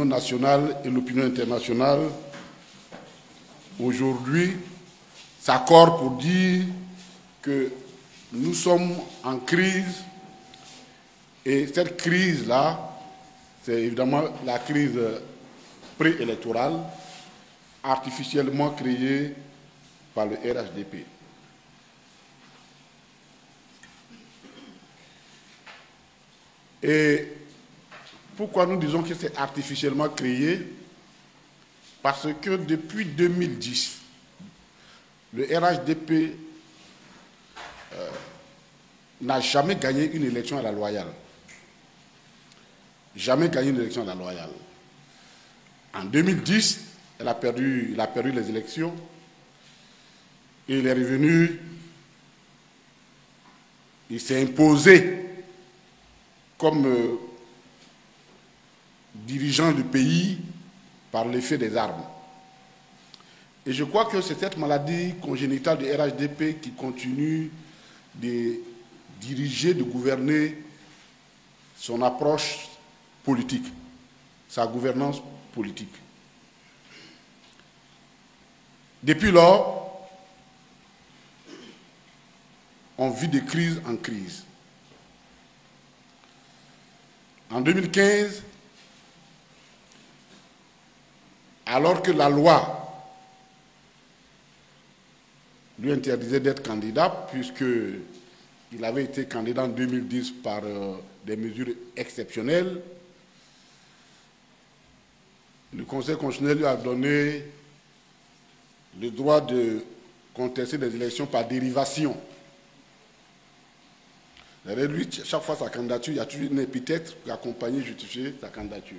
nationale et l'opinion internationale aujourd'hui s'accordent pour dire que nous sommes en crise et cette crise-là, c'est évidemment la crise préélectorale artificiellement créée par le RHDP. Et pourquoi nous disons que c'est artificiellement créé? Parce que depuis 2010, le RHDP n'a jamais gagné une élection à la loyale. Jamais gagné une élection à la loyale. En 2010, il a perdu les élections et il est revenu, il s'est imposé comme dirigeant du pays par l'effet des armes. Et je crois que c'est cette maladie congénitale du RHDP qui continue de diriger, de gouverner son approche politique, sa gouvernance politique. Depuis lors, on vit de crise en crise. En 2015, alors que la loi lui interdisait d'être candidat, puisqu'il avait été candidat en 2010 par des mesures exceptionnelles, le Conseil constitutionnel lui a donné le droit de contester des élections par dérivation. Lui, chaque fois sa candidature, il y a toujours une épithète pour accompagner et justifier sa candidature.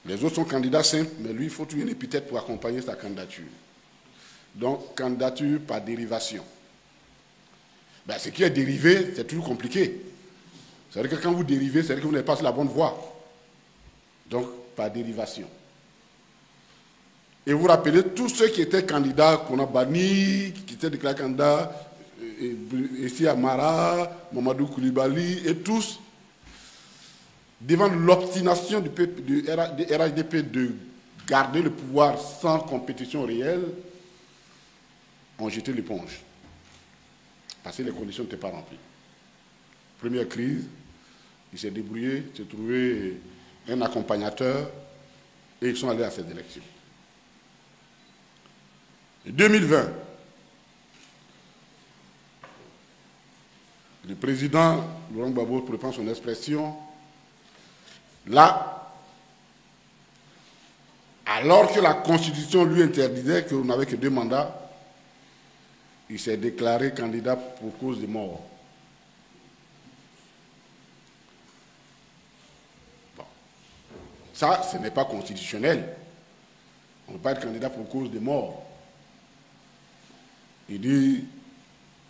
Les autres sont candidats simples, mais lui, il faut toujours une épithète pour accompagner sa candidature. Donc, candidature par dérivation. Ben, ce qui est dérivé, c'est toujours compliqué. C'est-à-dire que quand vous dérivez, c'est-à-dire que vous n'êtes pas sur la bonne voie. Donc, par dérivation. Et vous rappelez, tous ceux qui étaient candidats, qu'on a bannis, qui étaient déclarés candidats, ici Amara, Mamadou Koulibaly, et tous, devant l'obstination du RHDP de garder le pouvoir sans compétition réelle, ont jeté l'éponge. Parce que les conditions n'étaient pas remplies. Première crise, il s'est débrouillé, il s'est trouvé un accompagnateur, et ils sont allés à ces élections. 2020, le président Laurent Gbagbo reprend son expression. Là, alors que la Constitution lui interdisait qu'on n'avait que 2 mandats, il s'est déclaré candidat pour cause de mort. Bon. Ça, ce n'est pas constitutionnel. On ne peut pas être candidat pour cause de mort. Il dit,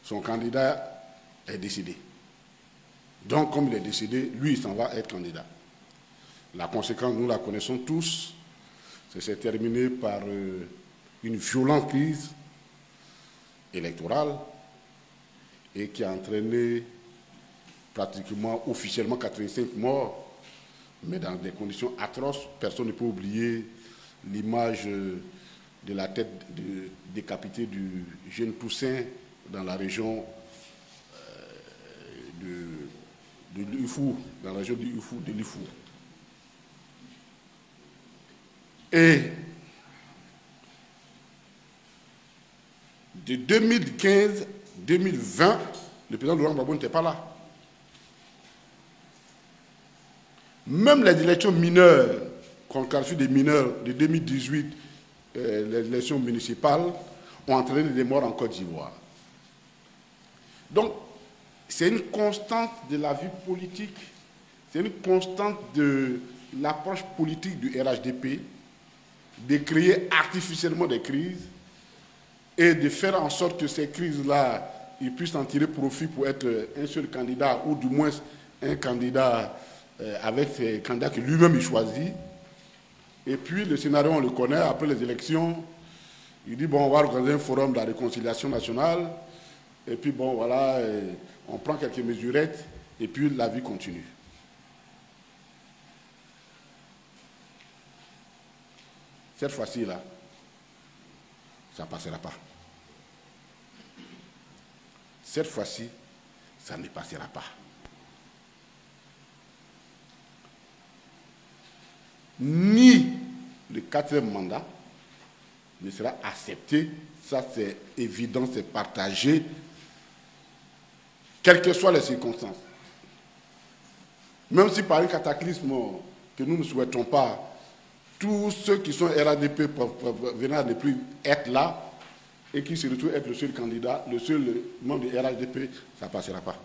son candidat est décédé. Donc, comme il est décédé, lui, il s'en va être candidat. La conséquence, nous la connaissons tous, c'est terminé par une violente crise électorale et qui a entraîné pratiquement, officiellement, 85 morts, mais dans des conditions atroces. Personne ne peut oublier l'image de la tête décapitée du jeune Toussaint dans la région de l'Ifou, dans la région de l'Ifou. Et de 2015-2020, le président Laurent Gbagbo n'était pas là. Même les élections mineures, qu'on qualifie des mineurs de 2018, les élections municipales, ont entraîné des morts en Côte d'Ivoire. Donc, c'est une constante de la vie politique, c'est une constante de l'approche politique du RHDP, de créer artificiellement des crises et de faire en sorte que ces crises-là, ils puissent en tirer profit pour être un seul candidat, ou du moins un candidat avec ses candidats que lui-même il choisit. Et puis le scénario, on le connaît, après les élections, il dit, bon, on va organiser un forum de la réconciliation nationale, et puis bon, voilà, on prend quelques mesurettes, et puis la vie continue. cette fois-ci-là, ça ne passera pas. Cette fois-ci, ça ne passera pas. Ni le 4e mandat ne sera accepté, ça c'est évident, c'est partagé, quelles que soient les circonstances. Même si par un cataclysme que nous ne souhaitons pas, tous ceux qui sont RADP venant à ne plus être là et qui se retrouvent être le seul candidat, le seul membre de RADP, ça ne passera pas.